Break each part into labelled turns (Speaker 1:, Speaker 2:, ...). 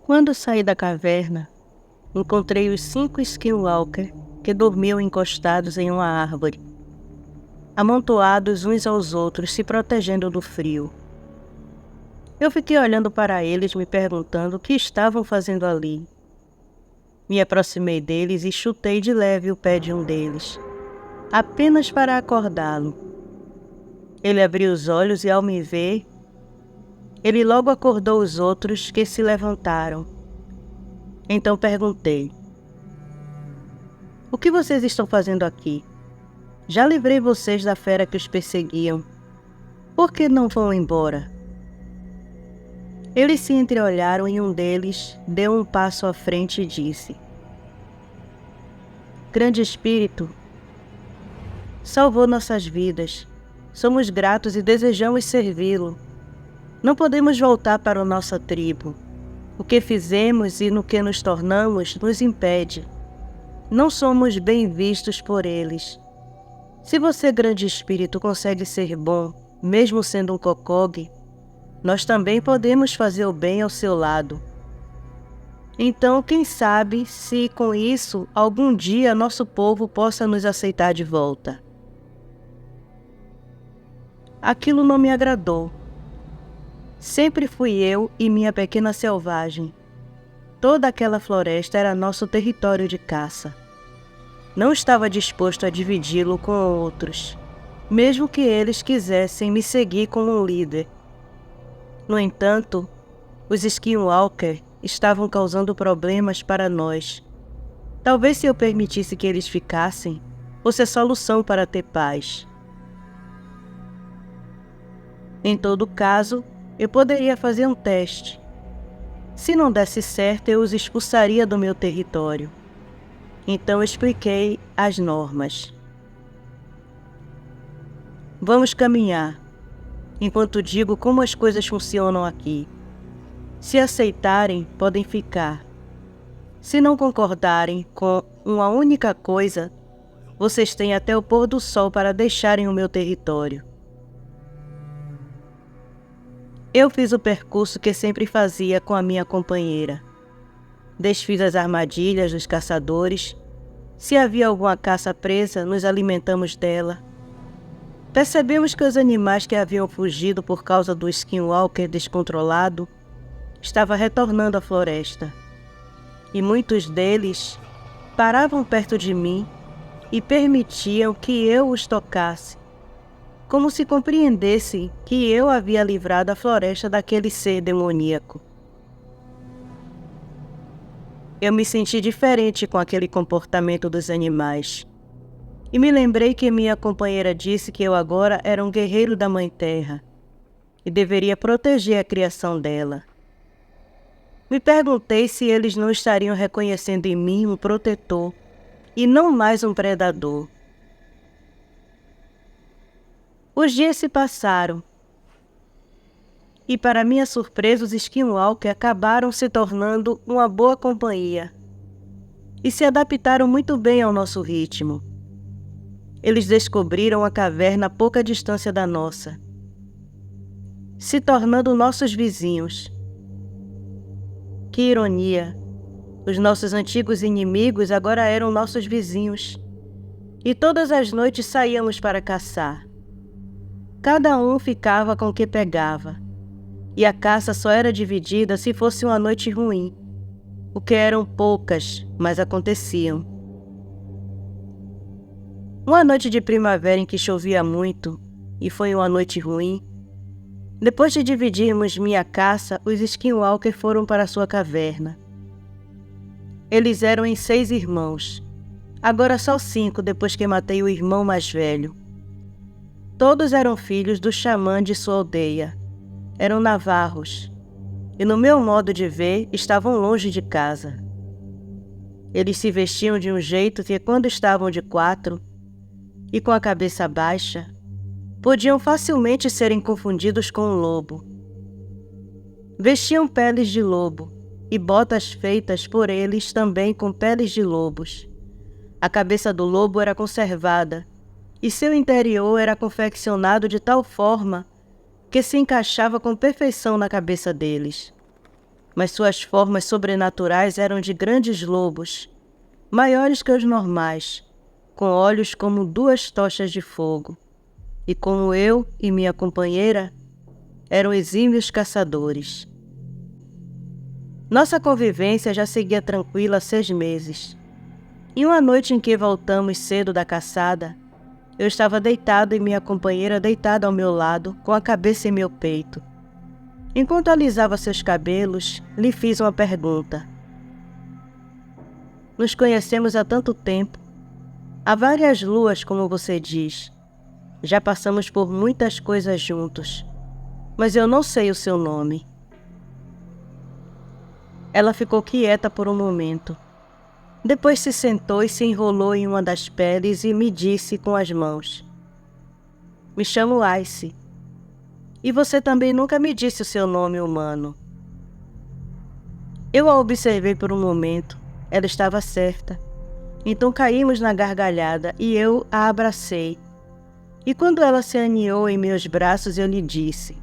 Speaker 1: Quando saí da caverna, encontrei os 5 Skinwalker que dormiam encostados em uma árvore, amontoados uns aos outros, se protegendo do frio. Eu fiquei olhando para eles, me perguntando o que estavam fazendo ali. Me aproximei deles e chutei de leve o pé de um deles, apenas para acordá-lo. Ele abriu os olhos e, ao me ver, ele logo acordou os outros, que se levantaram. Então perguntei: "O que vocês estão fazendo aqui? Já livrei vocês da fera que os perseguiam. Por que não vão embora?" Eles se entreolharam e um deles deu um passo à frente e disse: "Grande Espírito, salvou nossas vidas. Somos gratos e desejamos servi-lo. Não podemos voltar para a nossa tribo. O que fizemos e no que nos tornamos nos impede. Não somos bem vistos por eles. Se você, Grande Espírito, consegue ser bom, mesmo sendo um Kokog, nós também podemos fazer o bem ao seu lado. Então, quem sabe se com isso algum dia nosso povo possa nos aceitar de volta." Aquilo não me agradou. Sempre fui eu e minha pequena selvagem. Toda aquela floresta era nosso território de caça. Não estava disposto a dividi-lo com outros, mesmo que eles quisessem me seguir como um líder. No entanto, os Skinwalker estavam causando problemas para nós. Talvez se eu permitisse que eles ficassem, fosse a solução para ter paz. Em todo caso, eu poderia fazer um teste. Se não desse certo, eu os expulsaria do meu território. Então expliquei as normas. Vamos caminhar, enquanto digo como as coisas funcionam aqui. Se aceitarem, podem ficar. Se não concordarem com uma única coisa, vocês têm até o pôr do sol para deixarem o meu território. Eu fiz o percurso que sempre fazia com a minha companheira. Desfiz as armadilhas dos caçadores. Se havia alguma caça presa, nos alimentamos dela. Percebemos que os animais que haviam fugido por causa do Skinwalker descontrolado estavam retornando à floresta. E muitos deles paravam perto de mim e permitiam que eu os tocasse, como se compreendessem que eu havia livrado a floresta daquele ser demoníaco. Eu me senti diferente com aquele comportamento dos animais. E me lembrei que minha companheira disse que eu agora era um guerreiro da Mãe Terra e deveria proteger a criação dela. Me perguntei se eles não estariam reconhecendo em mim um protetor e não mais um predador. Os dias se passaram, e para minha surpresa os Skinwalker acabaram se tornando uma boa companhia e se adaptaram muito bem ao nosso ritmo. Eles descobriram a caverna a pouca distância da nossa, se tornando nossos vizinhos. Que ironia! Os nossos antigos inimigos agora eram nossos vizinhos, e todas as noites saíamos para caçar. Cada um ficava com o que pegava, e a caça só era dividida se fosse uma noite ruim, o que eram poucas, mas aconteciam. Uma noite de primavera em que chovia muito, e foi uma noite ruim, depois de dividirmos minha caça, os Skinwalker foram para sua caverna. Eles eram em 6 irmãos, agora só 5 depois que matei o irmão mais velho. Todos eram filhos do xamã de sua aldeia. Eram navarros, e no meu modo de ver, estavam longe de casa. Eles se vestiam de um jeito que, quando estavam de 4 e com a cabeça baixa, podiam facilmente serem confundidos com um lobo. Vestiam peles de lobo e botas feitas por eles também com peles de lobos. A cabeça do lobo era conservada, e seu interior era confeccionado de tal forma que se encaixava com perfeição na cabeça deles. mas suas formas sobrenaturais eram de grandes lobos, maiores que os normais, com olhos como 2 tochas de fogo, e como eu e minha companheira, eram exímios caçadores. Nossa convivência já seguia tranquila há 6 meses. E uma noite em que voltamos cedo da caçada, eu estava deitado e minha companheira deitada ao meu lado, com a cabeça em meu peito. Enquanto alisava seus cabelos, lhe fiz uma pergunta. Nos conhecemos há tanto tempo. Há várias luas, como você diz. Já passamos por muitas coisas juntos. Mas eu não sei o seu nome. Ela ficou quieta por um momento. Depois se sentou e se enrolou em uma das peles e me disse com as mãos: Me chamo Ice. E você também nunca me disse o seu nome humano. Eu a observei por um momento. Ela estava certa. Então caímos na gargalhada e eu a abracei. E quando ela se aninhou em meus braços, eu lhe disse: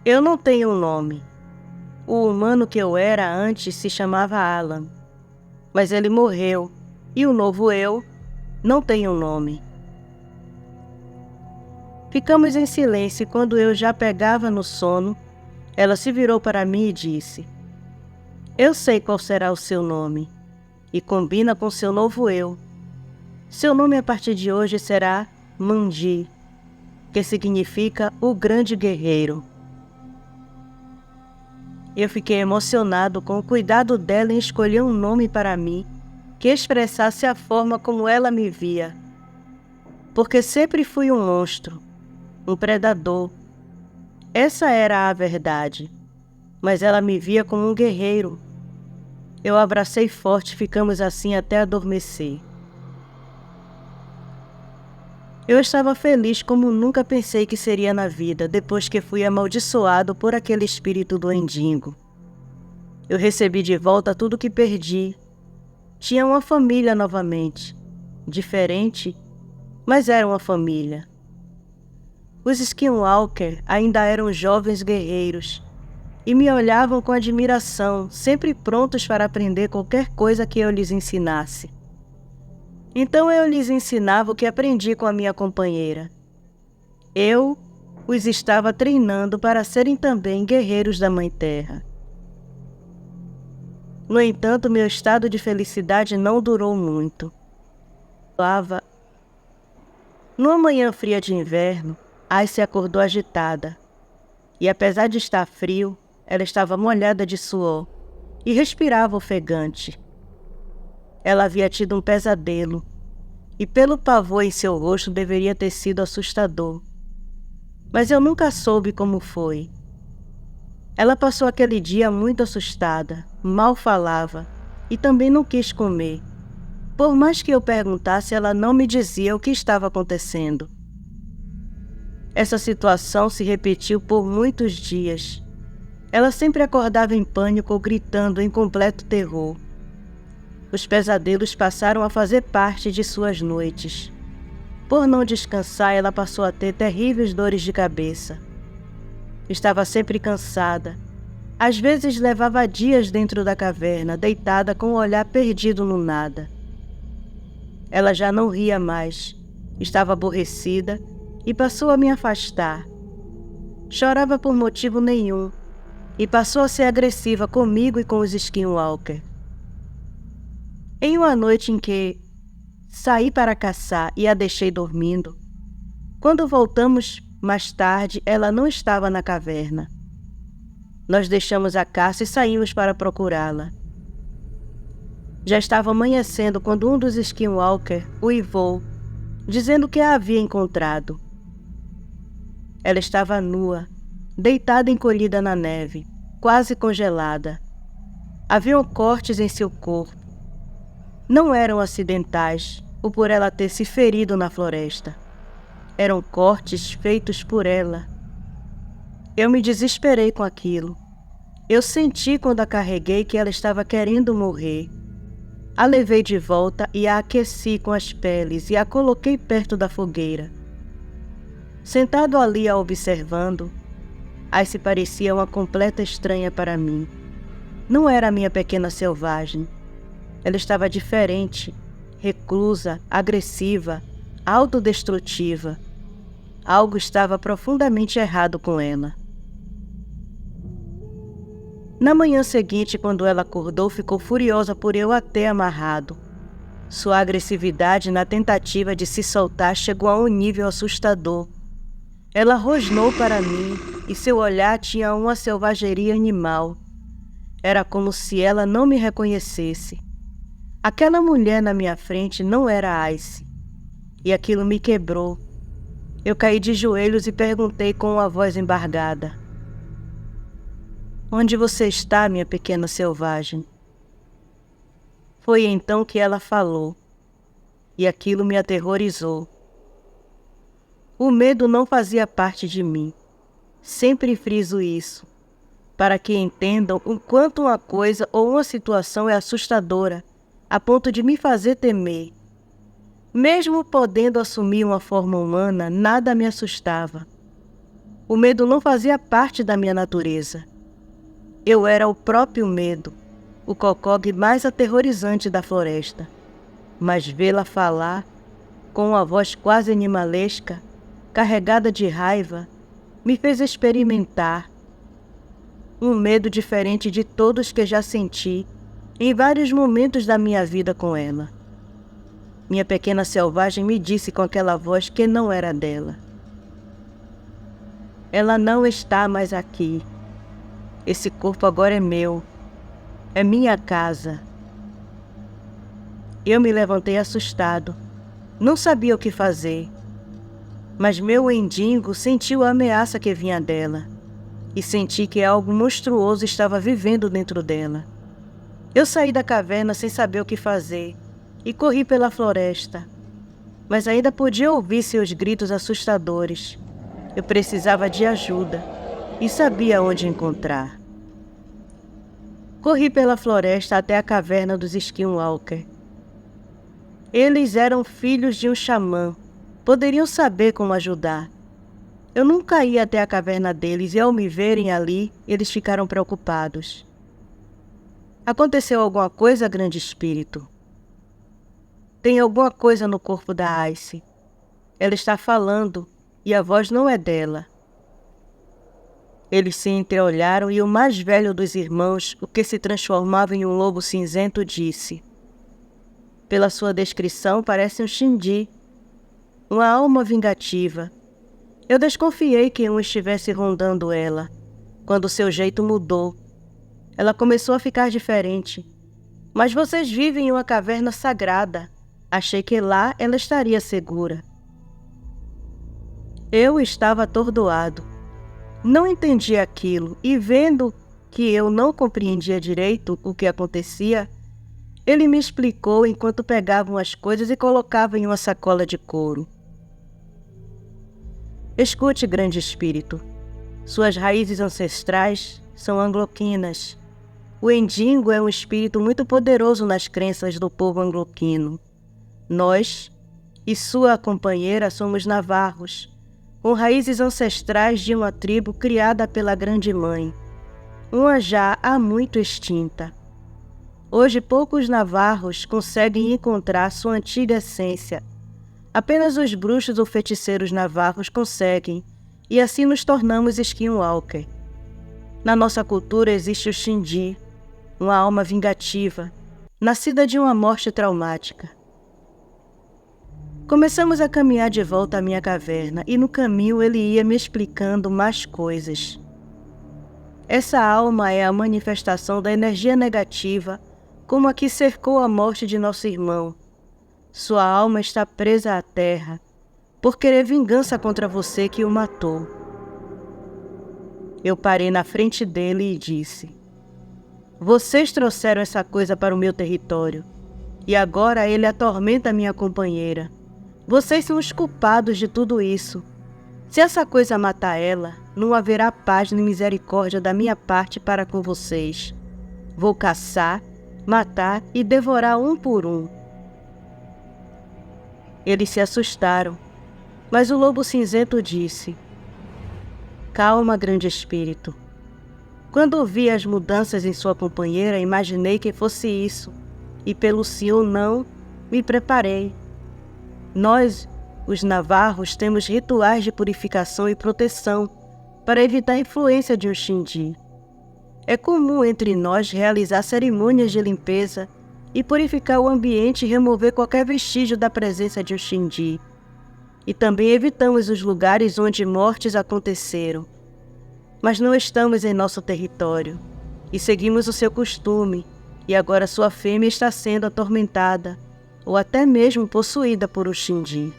Speaker 1: Eu não tenho um nome. O humano que eu era antes se chamava Alan. Mas ele morreu, e o novo eu não tem um nome. Ficamos em silêncio e quando eu já pegava no sono, ela se virou para mim e disse: Eu sei qual será o seu nome, e combina com seu novo eu. Seu nome a partir de hoje será Mandi, que significa o grande guerreiro. Eu fiquei emocionado com o cuidado dela em escolher um nome para mim que expressasse a forma como ela me via. Porque sempre fui um monstro, um predador. Essa era a verdade, mas ela me via como um guerreiro. Eu a abracei forte e ficamos assim até adormecer. Eu estava feliz como nunca pensei que seria na vida, depois que fui amaldiçoado por aquele espírito doendigo. Eu recebi de volta tudo o que perdi. Tinha uma família novamente. Diferente, mas era uma família. Os Skinwalker ainda eram jovens guerreiros e me olhavam com admiração, sempre prontos para aprender qualquer coisa que eu lhes ensinasse. Então eu lhes ensinava o que aprendi com a minha companheira. Eu os estava treinando para serem também guerreiros da Mãe Terra. No entanto, meu estado de felicidade não durou muito. Numa manhã fria de inverno, Ice acordou agitada. E apesar de estar frio, ela estava molhada de suor e respirava ofegante. Ela havia tido um pesadelo, e pelo pavor em seu rosto deveria ter sido assustador. Mas eu nunca soube como foi. Ela passou aquele dia muito assustada, mal falava e também não quis comer. Por mais que eu perguntasse, ela não me dizia o que estava acontecendo. Essa situação se repetiu por muitos dias. Ela sempre acordava em pânico ou gritando em completo terror. Os pesadelos passaram a fazer parte de suas noites. Por não descansar, ela passou a ter terríveis dores de cabeça. Estava sempre cansada. Às vezes levava dias dentro da caverna, deitada com o olhar perdido no nada. Ela já não ria mais. Estava aborrecida e passou a me afastar. Chorava por motivo nenhum e passou a ser agressiva comigo e com os Skinwalker. Em uma noite em que saí para caçar e a deixei dormindo, quando voltamos mais tarde, ela não estava na caverna. Nós deixamos a caça e saímos para procurá-la. Já estava amanhecendo quando um dos Skinwalker uivou, dizendo que a havia encontrado. Ela estava nua, deitada encolhida na neve, quase congelada. Haviam cortes em seu corpo. Não eram acidentais ou por ela ter se ferido na floresta. Eram cortes feitos por ela. Eu me desesperei com aquilo. Eu senti quando a carreguei que ela estava querendo morrer. A levei de volta e a aqueci com as peles e a coloquei perto da fogueira. Sentado ali a observando, Ice parecia uma completa estranha para mim. Não era a minha pequena selvagem. Ela estava diferente, reclusa, agressiva, autodestrutiva. Algo estava profundamente errado com ela. Na manhã seguinte, quando ela acordou, ficou furiosa por eu a ter amarrado. Sua agressividade na tentativa de se soltar chegou a um nível assustador. Ela rosnou para mim e seu olhar tinha uma selvageria animal. Era como se ela não me reconhecesse. Aquela mulher na minha frente não era Ice. E aquilo me quebrou. Eu caí de joelhos e perguntei com uma voz embargada: "Onde você está, minha pequena selvagem?" Foi então que ela falou, e aquilo me aterrorizou. O medo não fazia parte de mim. Sempre friso isso, para que entendam o quanto uma coisa ou uma situação é assustadora, a ponto de me fazer temer. Mesmo podendo assumir uma forma humana, nada me assustava. O medo não fazia parte da minha natureza. Eu era o próprio medo, o cocog mais aterrorizante da floresta. Mas vê-la falar, com uma voz quase animalesca, carregada de raiva, me fez experimentar um medo diferente de todos que já senti em vários momentos da minha vida com ela. Minha pequena selvagem me disse com aquela voz que não era dela: "Ela não está mais aqui. Esse corpo agora é meu. É minha casa." Eu me levantei assustado. Não sabia o que fazer. Mas meu endingo sentiu a ameaça que vinha dela. E senti que algo monstruoso estava vivendo dentro dela. Eu saí da caverna sem saber o que fazer e corri pela floresta. Mas ainda podia ouvir seus gritos assustadores. Eu precisava de ajuda e sabia onde encontrar. Corri pela floresta até a caverna dos Skinwalker. Eles eram filhos de um xamã. Poderiam saber como ajudar. Eu nunca ia até a caverna deles e ao me verem ali, eles ficaram preocupados. "Aconteceu alguma coisa, grande espírito?" "Tem alguma coisa no corpo da Ice. Ela está falando e a voz não é dela." Eles se entreolharam e o mais velho dos irmãos, o que se transformava em um lobo cinzento, disse: "Pela sua descrição, parece um Xindi, uma alma vingativa." Eu desconfiei que um estivesse rondando ela, quando seu jeito mudou. Ela começou a ficar diferente. "Mas vocês vivem em uma caverna sagrada. Achei que lá ela estaria segura." Eu estava atordoado. Não entendia aquilo e, vendo que eu não compreendia direito o que acontecia, ele me explicou enquanto pegava as coisas e colocava em uma sacola de couro. "Escute, grande espírito. Suas raízes ancestrais são angloquinas. O Endingo é um espírito muito poderoso nas crenças do povo angloquino. Nós e sua companheira somos navarros, com raízes ancestrais de uma tribo criada pela Grande Mãe, uma já há muito extinta. Hoje poucos navarros conseguem encontrar sua antiga essência. Apenas os bruxos ou feiticeiros navarros conseguem, e assim nos tornamos Skinwalker. Na nossa cultura existe o Xindi, uma alma vingativa, nascida de uma morte traumática." Começamos a caminhar de volta à minha caverna e no caminho ele ia me explicando mais coisas. Essa alma é a manifestação da energia negativa, como a que cercou a morte de nosso irmão. Sua alma está presa à terra, por querer vingança contra você que o matou. Eu parei na frente dele e disse: "Vocês trouxeram essa coisa para o meu território, e agora ele atormenta minha companheira. Vocês são os culpados de tudo isso. Se essa coisa matar ela, não haverá paz nem misericórdia da minha parte para com vocês. Vou caçar, matar e devorar um por um." Eles se assustaram, mas o lobo cinzento disse: Calma, grande espírito. Quando ouvi as mudanças em sua companheira, imaginei que fosse isso, e pelo sim ou não, me preparei. Nós, os navarros, temos rituais de purificação e proteção para evitar a influência de um Xindi. É comum entre nós realizar cerimônias de limpeza e purificar o ambiente e remover qualquer vestígio da presença de um Xindi. E também evitamos os lugares onde mortes aconteceram. Mas não estamos em nosso território, e seguimos o seu costume, e agora sua fêmea está sendo atormentada, ou até mesmo possuída por um Xindi.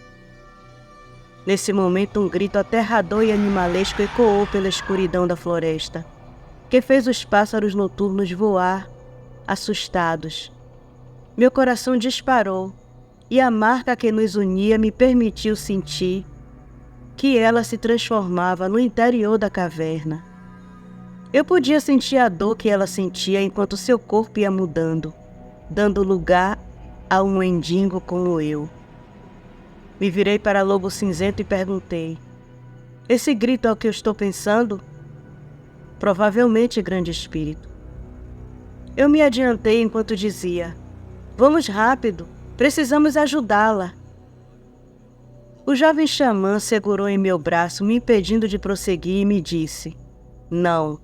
Speaker 1: Nesse momento, um grito aterrador e animalesco ecoou pela escuridão da floresta, que fez os pássaros noturnos voar, assustados. Meu coração disparou, e a marca que nos unia me permitiu sentir que ela se transformava no interior da caverna. Eu podia sentir a dor que ela sentia enquanto seu corpo ia mudando, dando lugar a um mendigo como eu. Me virei para Lobo Cinzento e perguntei: esse grito é o que eu estou pensando? Provavelmente, grande espírito. Eu me adiantei enquanto dizia: vamos rápido, precisamos ajudá-la. O jovem xamã segurou em meu braço, me impedindo de prosseguir, e me disse: não.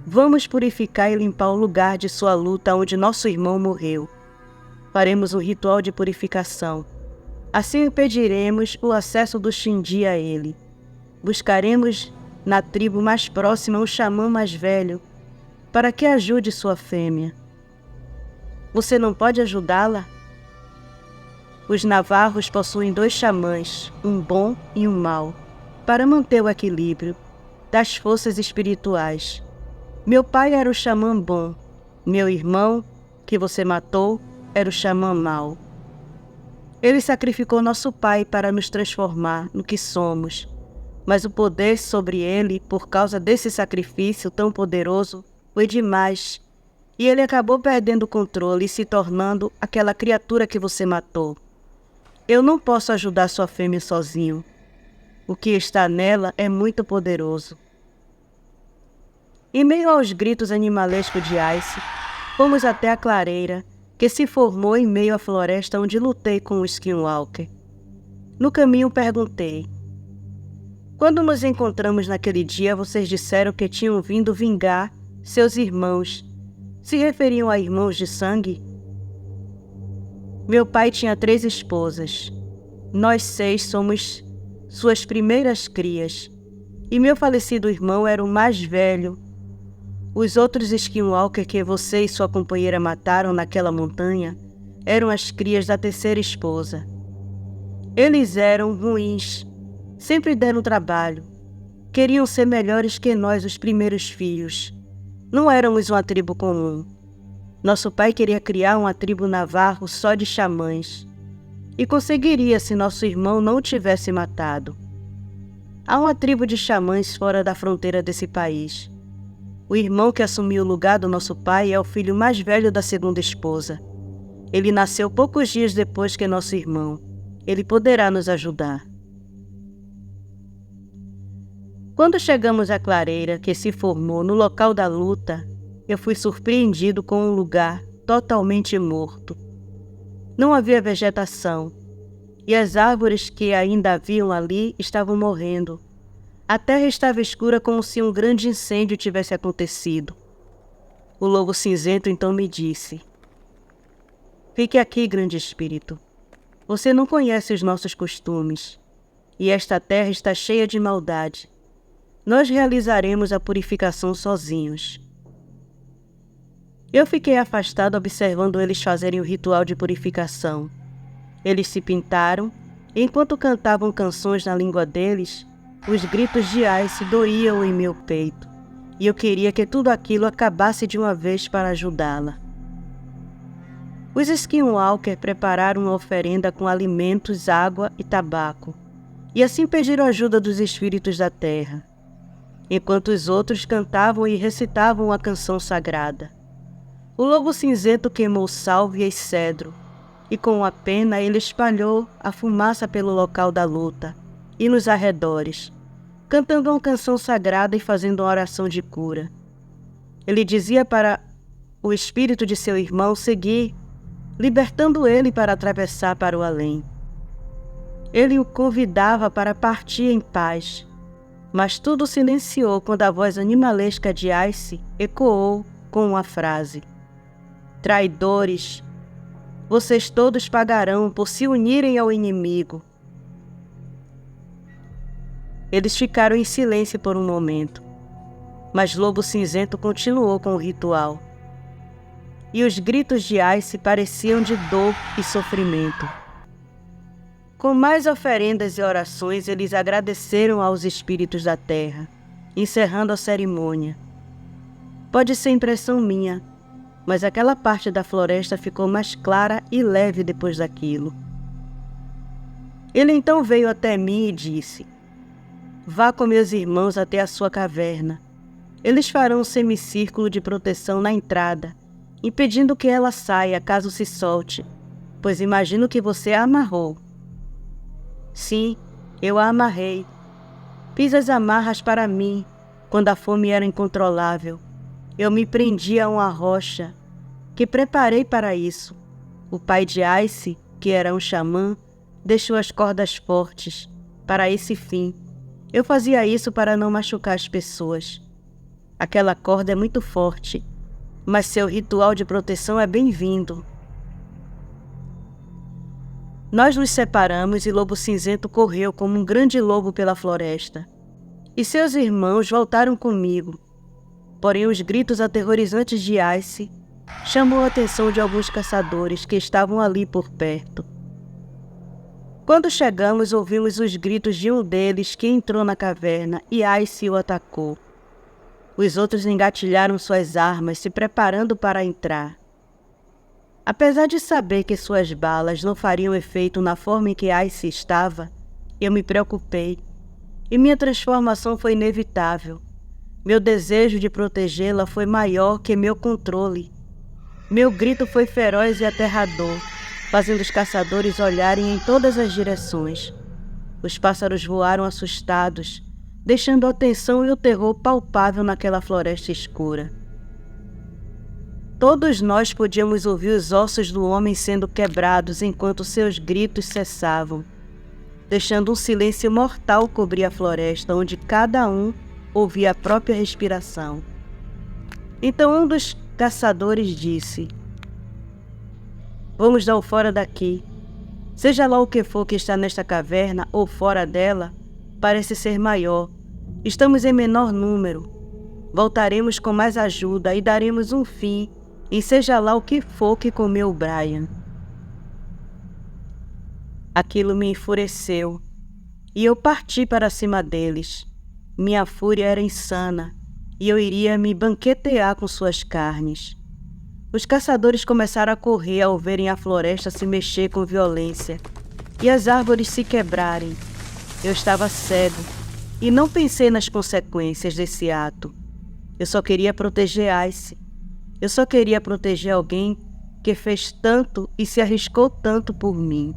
Speaker 1: Vamos purificar e limpar o lugar de sua luta onde nosso irmão morreu. Faremos um ritual de purificação. Assim impediremos o acesso do Xindi a ele. Buscaremos na tribo mais próxima um xamã mais velho, para que ajude sua fêmea. Você não pode ajudá-la? Os navarros possuem 2 xamãs, um bom e um mau, para manter o equilíbrio das forças espirituais. Meu pai era o xamã bom, meu irmão, que você matou, era o xamã mau. Ele sacrificou nosso pai para nos transformar no que somos, mas o poder sobre ele, por causa desse sacrifício tão poderoso, foi demais, e ele acabou perdendo o controle e se tornando aquela criatura que você matou. Eu não posso ajudar sua fêmea sozinho. O que está nela é muito poderoso. Em meio aos gritos animalescos de Ice, fomos até a clareira, que se formou em meio à floresta onde lutei com o Skinwalker. No caminho perguntei: quando nos encontramos naquele dia, vocês disseram que tinham vindo vingar seus irmãos. Se referiam a irmãos de sangue? Meu pai tinha 3 esposas. Nós 6 somos suas primeiras crias. E meu falecido irmão era o mais velho. Os outros Skinwalker que você e sua companheira mataram naquela montanha eram as crias da 3ª esposa. Eles eram ruins. Sempre deram trabalho. Queriam ser melhores que nós, os primeiros filhos. Não éramos uma tribo comum. Nosso pai queria criar uma tribo navarro só de xamãs. E conseguiria se nosso irmão não o tivesse matado. Há uma tribo de xamãs fora da fronteira desse país. O irmão que assumiu o lugar do nosso pai é o filho mais velho da 2ª esposa. Ele nasceu poucos dias depois que nosso irmão. Ele poderá nos ajudar. Quando chegamos à clareira que se formou no local da luta, eu fui surpreendido com um lugar totalmente morto. Não havia vegetação, e as árvores que ainda haviam ali estavam morrendo. A terra estava escura como se um grande incêndio tivesse acontecido. O Lobo Cinzento então me disse: fique aqui, grande espírito. Você não conhece os nossos costumes, e esta terra está cheia de maldade. Nós realizaremos a purificação sozinhos. Eu fiquei afastado observando eles fazerem o ritual de purificação. Eles se pintaram, e enquanto cantavam canções na língua deles, os gritos de Ice doíam em meu peito, e eu queria que tudo aquilo acabasse de uma vez para ajudá-la. Os Skinwalker prepararam uma oferenda com alimentos, água e tabaco, e assim pediram ajuda dos espíritos da terra, enquanto os outros cantavam e recitavam a canção sagrada. O Lobo Cinzento queimou sálvia e cedro, e com a pena ele espalhou a fumaça pelo local da luta e nos arredores, cantando uma canção sagrada e fazendo uma oração de cura. Ele dizia para o espírito de seu irmão seguir, libertando ele para atravessar para o além. Ele o convidava para partir em paz, mas tudo silenciou quando a voz animalesca de Ice ecoou com uma frase: traidores, vocês todos pagarão por se unirem ao inimigo. Eles ficaram em silêncio por um momento, mas Lobo Cinzento continuou com o ritual. E os gritos de Ice pareciam de dor e sofrimento. Com mais oferendas e orações, eles agradeceram aos espíritos da terra, encerrando a cerimônia. Pode ser impressão minha, mas aquela parte da floresta ficou mais clara e leve depois daquilo. Ele então veio até mim e disse: vá com meus irmãos até a sua caverna. Eles farão um semicírculo de proteção na entrada, impedindo que ela saia caso se solte, pois imagino que você a amarrou. Sim, eu a amarrei. Fiz as amarras para mim, quando a fome era incontrolável. Eu me prendi a uma rocha, que preparei para isso. O pai de Ice, que era um xamã, deixou as cordas fortes, para esse fim. Eu fazia isso para não machucar as pessoas. Aquela corda é muito forte, mas seu ritual de proteção é bem-vindo. Nós nos separamos e Lobo Cinzento correu como um grande lobo pela floresta. E seus irmãos voltaram comigo. Porém, os gritos aterrorizantes de Ice chamou a atenção de alguns caçadores que estavam ali por perto. Quando chegamos, ouvimos os gritos de um deles que entrou na caverna e Ice o atacou. Os outros engatilharam suas armas, se preparando para entrar. Apesar de saber que suas balas não fariam efeito na forma em que Ice estava, eu me preocupei, e minha transformação foi inevitável. Meu desejo de protegê-la foi maior que meu controle. Meu grito foi feroz e aterrador, fazendo os caçadores olharem em todas as direções. Os pássaros voaram assustados, deixando a tensão e o terror palpável naquela floresta escura. Todos nós podíamos ouvir os ossos do homem sendo quebrados enquanto seus gritos cessavam, deixando um silêncio mortal cobrir a floresta, onde cada um ouvia a própria respiração. Então um dos caçadores disse: vamos dar o fora daqui. Seja lá o que for que está nesta caverna ou fora dela, parece ser maior. Estamos em menor número. Voltaremos com mais ajuda e daremos um fim em seja lá o que for que comeu o Brian. Aquilo me enfureceu, e eu parti para cima deles. Minha fúria era insana, e eu iria me banquetear com suas carnes. Os caçadores começaram a correr ao verem a floresta se mexer com violência, e as árvores se quebrarem. Eu estava cego, e não pensei nas consequências desse ato. Eu só queria proteger Ice. Eu só queria proteger alguém que fez tanto e se arriscou tanto por mim.